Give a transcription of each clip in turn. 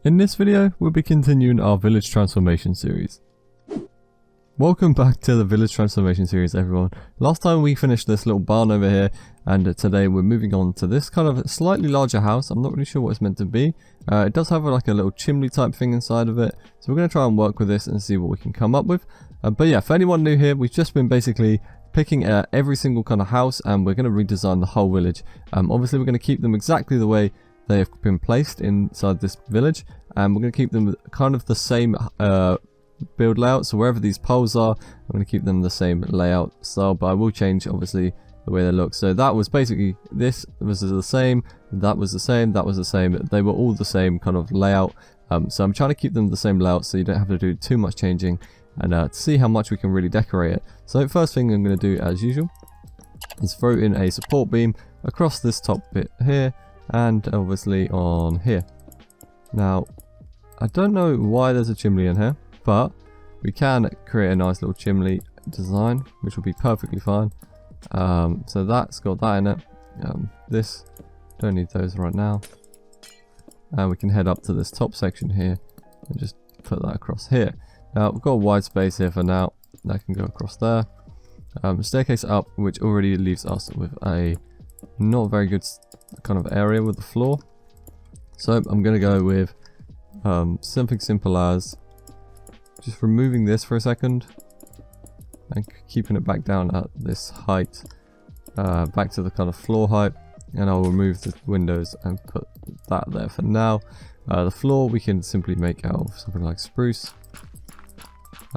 In this video, we'll be continuing our village transformation series. Welcome back to the village transformation series, everyone. Last time we finished this little barn over here, and today we're moving on to this kind of slightly larger house. I'm not really sure what it's meant to be. It does have like a little chimney type thing inside of it, so we're going to try and work with this and see what we can come up with. But yeah, for anyone new here, we've just been basically picking every single kind of house, and we're going to redesign the whole village. Obviously we're going to keep them exactly the way they have been placed inside this village, and we're going to keep them kind of the same build layout. So wherever these poles are, I'm going to keep them the same layout style, but I will change obviously the way they look. So that was basically, this was the same, that was the same, that was the same. They were all the same kind of layout. So I'm trying to keep them the same layout so you don't have to do too much changing, and to see how much we can really decorate it. So first thing I'm going to do, as usual, is throw in a support beam across this top bit here, and obviously on here. Now I don't know why there's a chimney in here, but we can create a nice little chimney design, which will be perfectly fine. So that's got that in it. This, don't need those right now. And we can head up to this top section here and just put that across here. Now we've got a wide space here for now. That can go across there. Staircase up, which already leaves us with a not very good kind of area with the floor. So I'm going to go with something simple as just removing this for a second and keeping it back down at this height, back to the kind of floor height, and I'll remove the windows and put that there for now. The floor we can simply make out of something like spruce.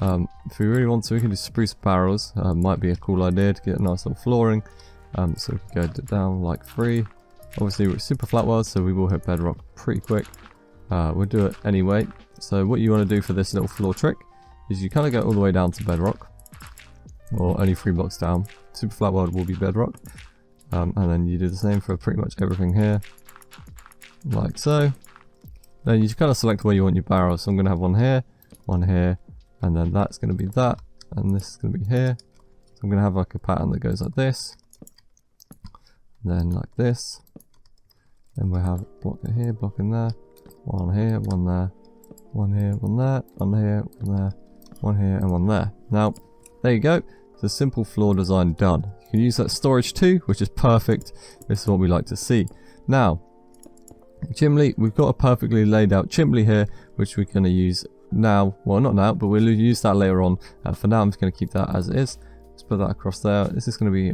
If we really want to, we can do spruce barrels. Might be a cool idea to get a nice little flooring. So we can go down like 3. Obviously we're super flat world, so we will hit bedrock pretty quick. We'll do it anyway. So what you want to do for this little floor trick is you kind of go all the way down to bedrock, or only 3 blocks down. Super flat world will be bedrock, and then you do the same for pretty much everything here, like so. Then you just kind of select where you want your barrels. So I'm going to have one here, and then that's going to be that, and this is going to be here. So I'm going to have like a pattern that goes like this, then like this. Then we'll have a block here, block in there, one here, one there, one here, one there, one here, one there, one here, and one there. Now, there you go. It's a simple floor design done. You can use that storage too, which is perfect. This is what we like to see. Now, chimney, we've got a perfectly laid out chimney here, which we're going to use now. Well, not now, but we'll use that later on. For now, I'm just going to keep that as it is. Let's put that across there. This is going to be,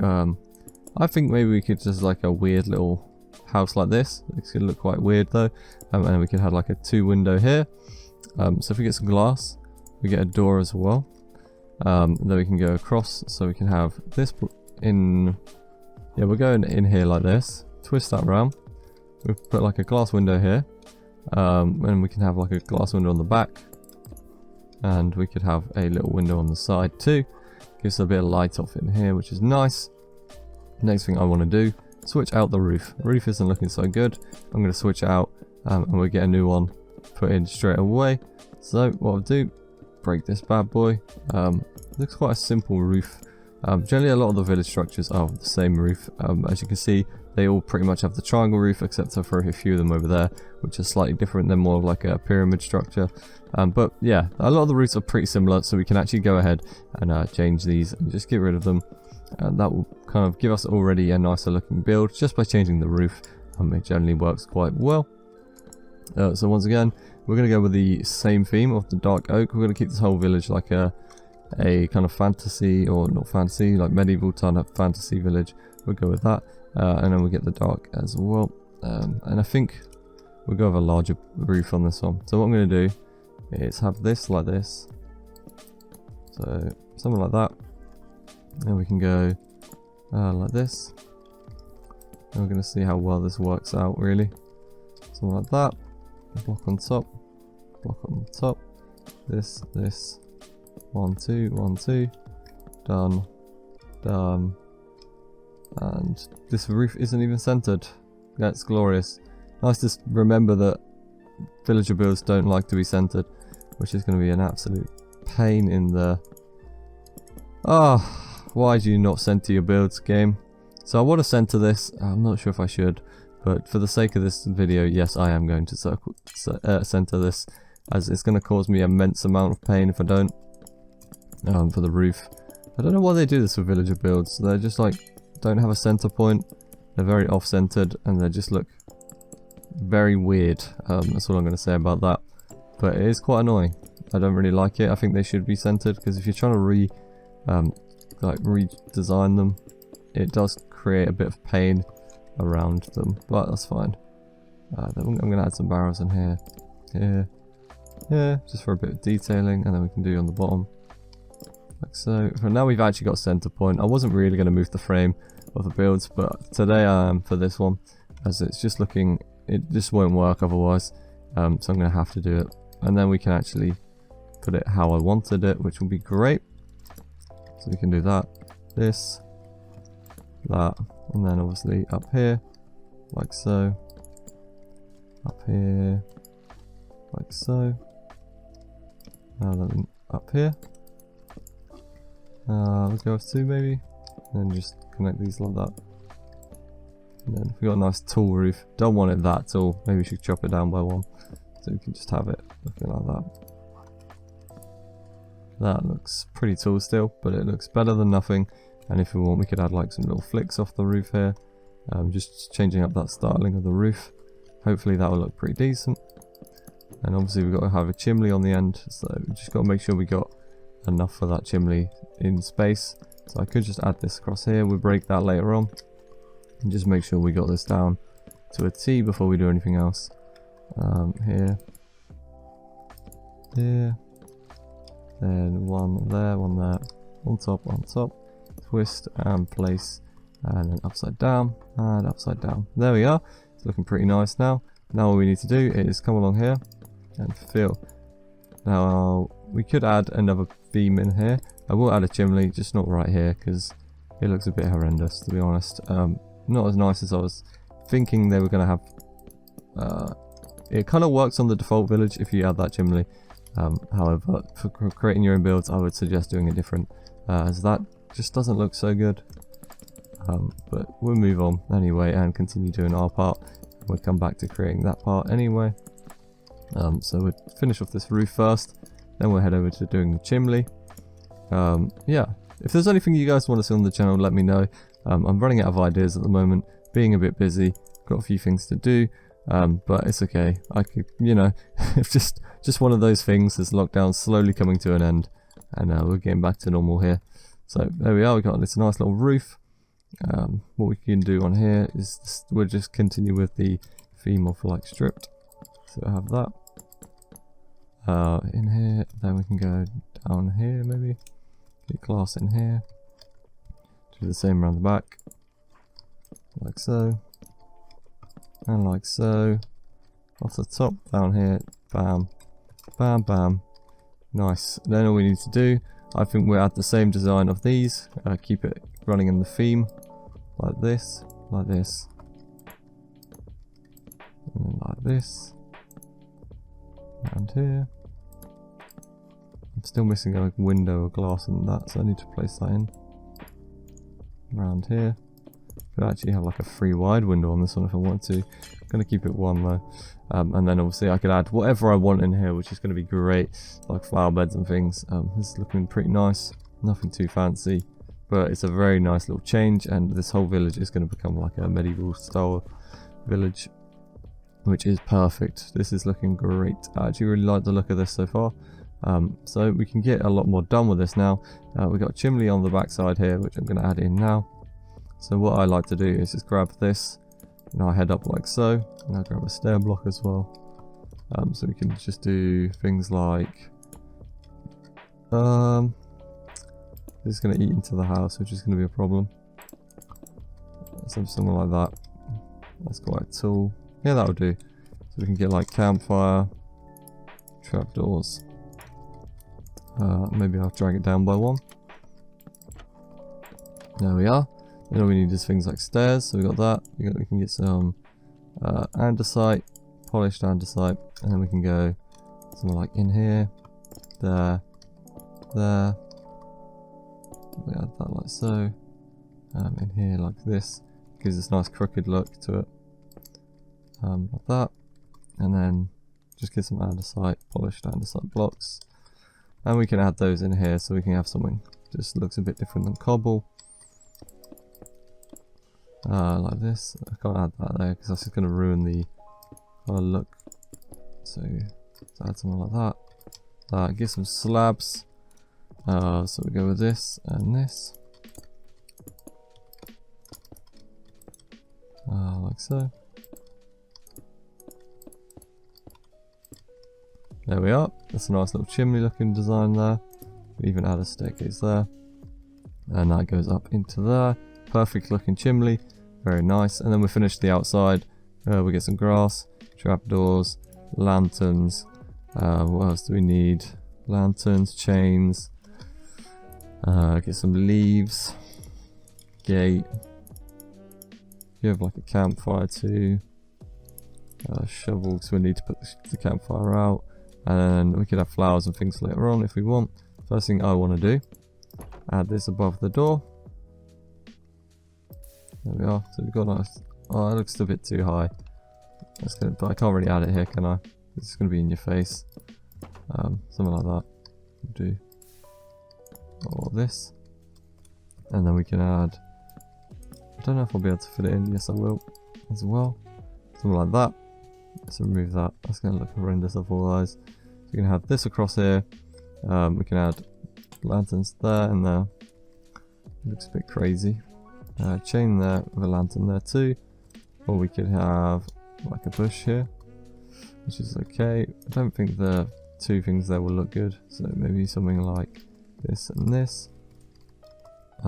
I think maybe we could just like a weird little house like this. It's going to look quite weird though. And then we could have like a 2 window here. So if we get some glass, we get a door as well. Then we can go across, so we can have this in. Yeah, we're going in here like this. Twist that around. We put like a glass window here, and we can have like a glass window on the back, and we could have a little window on the side too. Gives a bit of light off in here, which is nice. Next thing I want to do, switch out the roof. The roof isn't looking so good. I'm going to switch it out, and we'll get a new one put in straight away. So what I'll do, break this bad boy. Looks quite a simple roof. Generally a lot of the village structures are the same roof. As you can see, they all pretty much have the triangle roof, except for a few of them over there, which are slightly different. They're more of like a pyramid structure. But yeah, a lot of the roofs are pretty similar, so we can actually go ahead and change these and just get rid of them. And that will kind of give us already a nicer looking build just by changing the roof. It generally works quite well. So once again, we're going to go with the same theme of the dark oak. We're going to keep this whole village like a kind of fantasy, or not fantasy, like medieval kind of fantasy village. We'll go with that, and then we'll get the dark as well. And I think we'll go with a larger roof on this one. So what I'm going to do is have this like this, so something like that. Then we can go like this. And we're going to see how well this works out really. Something like that. Block on top, block on top. This, 1, 2, 1, 2. Done, done. And this roof isn't even centered. That's glorious. Nice to remember that villager builds don't like to be centered, which is going to be an absolute pain in the. Why do you not center your builds, game? So I want to center this. I'm not sure if I should, But for the sake of this video, yes, I am going to center this, as it's going to cause me immense amount of pain if I don't. For the roof, I don't know why they do this with villager builds. They're just like, don't have a center point. They're very off-centered, and they just look very weird. That's all I'm going to say about that. But it is quite annoying. I don't really like it. I think they should be centered, because if you're trying to redesign them, it does create a bit of pain around them, but that's fine. Then I'm going to add some barrels in here, just for a bit of detailing, and then we can do on the bottom, like so. For now we've actually got a center point. I wasn't really going to move the frame of the builds, but today I am for this one, as it's just looking, it just won't work otherwise, so I'm going to have to do it. And then we can actually put it how I wanted it, which will be great. So we can do that, this, that, and then obviously up here, like so, up here, like so, now then up here, we'll go with 2 maybe, and then just connect these like that. And then we got a nice tall roof. Don't want it that tall, maybe we should chop it down by 1, so we can just have it looking like that. That looks pretty tall still, but it looks better than nothing. And if we want, we could add like some little flicks off the roof here, just changing up that styling of the roof. Hopefully that will look pretty decent. And obviously we've got to have a chimney on the end, so we just got to make sure we got enough for that chimney in space. So I could just add this across here. We'll break that later on, and just make sure we got this down to a T before we do anything else. Here, then one there, on top, twist and place, and then upside down and upside down. There we are. It's looking pretty nice now. Now all we need to do is come along here and fill. Now we could add another beam in here. I will add a chimney, just not right here, because it looks a bit horrendous, to be honest. Not as nice as I was thinking they were going to have. It kind of works on the default village if you add that chimney. However, for creating your own builds, I would suggest doing it different, as that just doesn't look so good. But we'll move on anyway and continue doing our part. We'll come back to creating that part anyway. So we'll finish off this roof first, then we'll head over to doing the chimney. Yeah, if there's anything you guys want to see on the channel, let me know. I'm running out of ideas at the moment, being a bit busy, got a few things to do, but it's okay. I could, you know, it's just one of those things. This lockdown slowly coming to an end, and we're getting back to normal here. So there we are, we got this nice little roof. What we can do on here is we'll just continue with the theme of like stripped. So I have that in here, then we can go down here maybe, get glass in here, do the same around the back, like so, and like so, off the top, down here, bam, bam, bam, nice. Then all we need to do, I think we'll add the same design of these, keep it running in the theme, like this, and then like this, around here. I'm still missing a window or glass and that, so I need to place that in. Around here. Could actually have like a 3 wide window on this one if I want to. I'm going to keep it 1 though. And then obviously I could add whatever I want in here, which is going to be great, like flower beds and things. This is looking pretty nice, nothing too fancy, but it's a very nice little change, and this whole village is going to become like a medieval style village, which is perfect. This is looking great. I actually really like the look of this so far. So we can get a lot more done with this now. We've got a chimney on the back side here, which I'm going to add in now. So what I like to do is just grab this, and I head up like so, and I'll grab a stair block as well. So we can just do things like, this is going to eat into the house, which is going to be a problem. Something like that. That's quite tall. Yeah, that'll do. So we can get like campfire, trapdoors. Maybe I'll drag it down by 1. There we are. Then all we need is things like stairs, so we got that. We can get some andesite, polished andesite, and then we can go something like in here, there. We add that like so. In here like this, gives this nice crooked look to it. like that, and then just get some andesite, polished andesite blocks, and we can add those in here so we can have something just looks a bit different than cobble. Like this. I can't add that there because that's just going to ruin the look. So let's add something like that. Get some slabs. So we go with this and this. Like so. There we are. That's a nice little chimney looking design there. We even add a staircase there. And that goes up into there. Perfect looking chimney. Very nice. And then we finish the outside. We get some grass, trapdoors, lanterns. What else do we need? Lanterns, chains. Get some leaves. Gate. You have like a campfire too. Shovel, so we need to put the campfire out. And we could have flowers and things later on if we want. First thing I want to do, add this above the door. There we are. So we've got nice. Oh, it looks a bit too high. That's gonna, but I can't really add it here, can I? It's going to be in your face. Something like that. We'll do all this, and then we can add. I don't know if I'll be able to fit it in. Yes, I will, as well. Something like that. Let's remove that. That's going to look horrendous otherwise. So we can have this across here. We can add lanterns there and there. It looks a bit crazy. Chain there with a lantern there too. Or we could have like a bush here, which is okay. I don't think the two things there will look good. So maybe something like this and this. But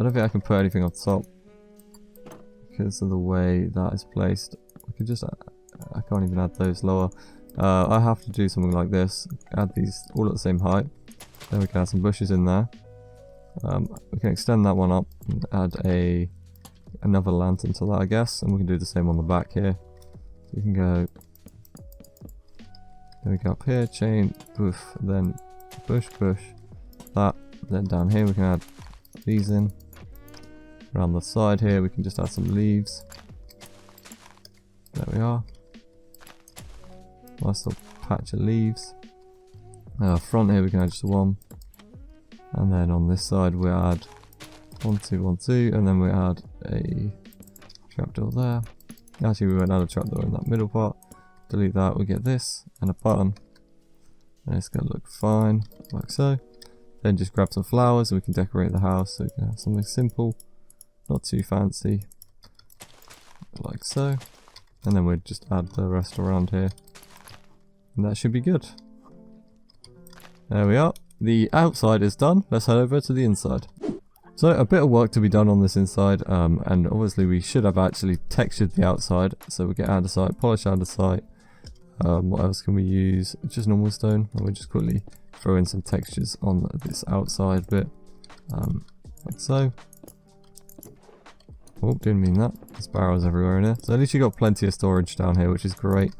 I don't think I can put anything on top because of the way that is placed. I could just, I can't even add those lower. I have to do something like this. Add these all at the same height. Then we can add some bushes in there. We can extend that one up and add another lantern to that, I guess, and we can do the same on the back here. So we can go. Then we go up here, chain, poof, then bush, that. Then down here we can add these in. Around the side here we can just add some leaves. There we are. Nice little patch of leaves. Front here we can add just one. And then on this side we add 1, 2, 1, 2, and then we add a trapdoor there. Actually we won't add a trapdoor in that middle part. Delete that, we get this, and a button. And it's going to look fine, like so. Then just grab some flowers and we can decorate the house so we can have something simple. Not too fancy. Like so. And then we'll just add the rest around here. And that should be good. There we are. The outside is done. Let's head over to the inside. So a bit of work to be done on this inside, and obviously we should have actually textured the outside. So we get andesite, polish andesite. What else can we use? Just normal stone. And we'll just quickly throw in some textures on this outside bit, like so. Oh, didn't mean that. There's barrels everywhere in here. So at least you got plenty of storage down here, which is great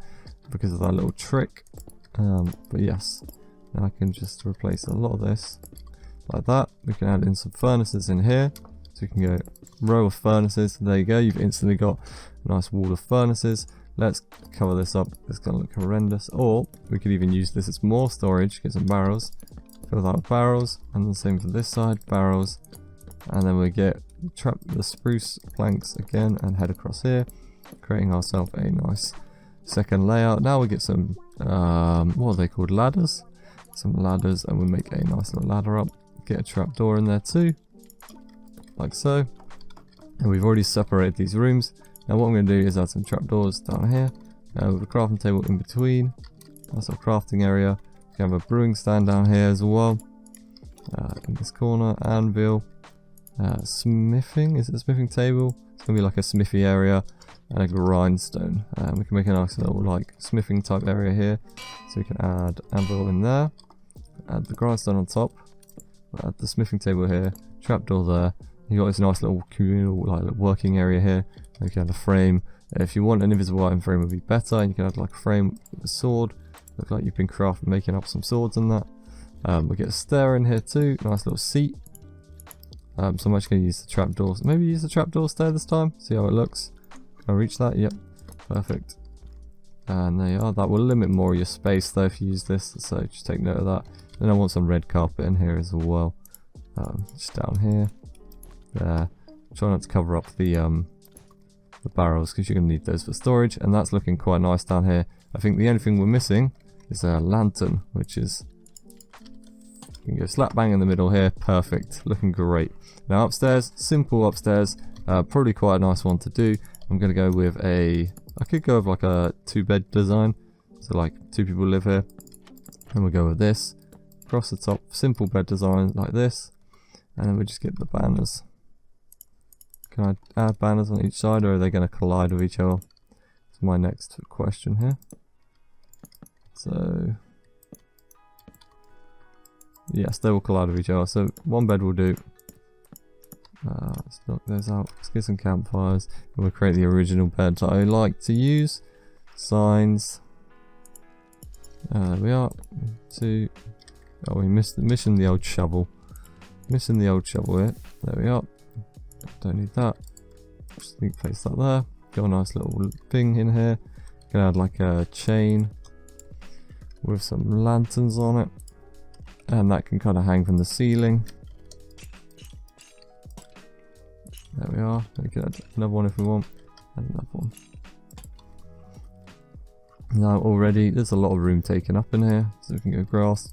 because of that little trick. But yes, now I can just replace a lot of this like that. We can add in some furnaces in here. So you can go row of furnaces. There you go. You've instantly got a nice wall of furnaces. Let's cover this up. It's going to look horrendous. Or we could even use this as more storage. Get some barrels. Fill that with barrels. And the same for this side. Barrels. And then we get the spruce planks again and head across here, creating ourselves a nice second layout. Now we get some what are they called, ladders? Some ladders, and we make a nice little ladder up. Get a trapdoor in there too, like so. And we've already separated these rooms. Now what I'm going to do is add some trapdoors down here with a crafting table in between. That's our crafting area. We can have a brewing stand down here as well. In this corner, anvil. Smithing, is it a smithing table? It's going to be like a smithy area and a grindstone. We can make a nice little like smithing type area here. So we can add anvil in there, add the grindstone on top, add the smithing table here, trapdoor there. You got this nice little communal like working area here. You can add a frame. If you want an invisible item frame, would be better. And you can add like a frame with a sword. Look like you've been making up some swords and that. We get a stair in here too. Nice little seat. So I'm actually going to use the trapdoors. Maybe use the trapdoor stair this time. See how it looks. Can I reach that? Yep. Perfect. And there you are. That will limit more of your space though if you use this, so just take note of that. Then I want some red carpet in here as well. Just down here. There. Try not to cover up the barrels because you're going to need those for storage, and that's looking quite nice down here. I think the only thing we're missing is a lantern, which is, you can go slap bang in the middle here. Perfect, looking great. Now upstairs, simple upstairs, probably quite a nice one to do. I'm going to go with I could go with like a 2-bed design, so like 2 people live here, and we'll go with this across the top, simple bed design like this, and then we just get the banners. Can I add banners on each side, or are they going to collide with each other? That's my next question here. So yes, they will collide with each other, so 1 bed will do. Let's knock those out, let's get some campfires, and we'll create the original bed that I like to use. Signs. There we are. 2. Oh, we missing the old shovel. Missing the old shovel here. There we are. Don't need that. Just place that there. Got a nice little thing in here. Gonna add like a chain with some lanterns on it, and that can kind of hang from the ceiling. There we are. We can add another one if we want, and another one. Now already there's a lot of room taken up in here, so we can go grass.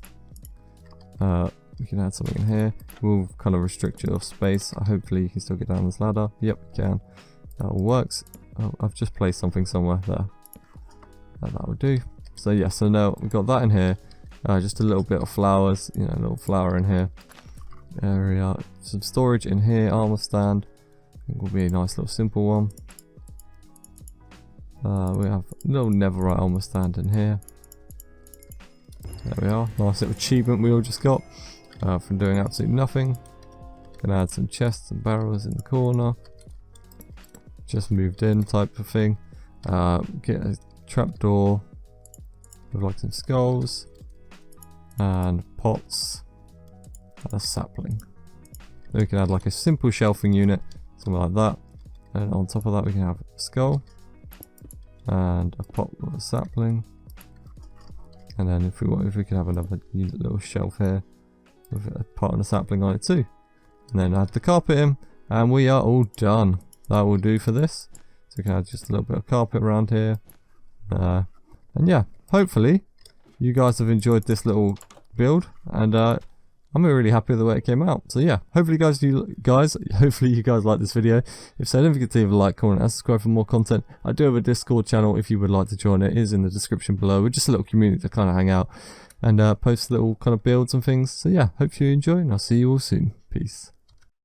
We can add something in here. We'll kind of restrict your space. Hopefully you can still get down this ladder. Yep, you can. That all works. Oh, I've just placed something somewhere there. That will do. So yeah, so now we've got that in here. Just a little bit of flowers, you know, a little flower in here. There we are. Some storage in here, armor stand. I think will be a nice little simple one. We have a little netherite armor stand in here. There we are. Nice little achievement we all just got. From doing absolutely nothing. Gonna add some chests and barrels in the corner. Just moved in type of thing. Get a trapdoor with like some skulls and pots and a sapling. Then we can add like a simple shelving unit, something like that. And on top of that we can have a skull and a pot with a sapling. And then if we can have another little shelf here with a pot and a sapling on it too. And then add the carpet in, and we are all done. That will do for this. So we can add just a little bit of carpet around here. And yeah, hopefully you guys have enjoyed this little build, and I'm really happy with the way it came out. So yeah, hopefully you guys like this video. If so, don't forget to leave a like, comment and subscribe for more content. I do have a Discord channel if you would like to join. It is in the description below. We're just a little community to kind of hang out and post little kind of builds and things. So yeah, hope you enjoy, and I'll see you all soon. Peace.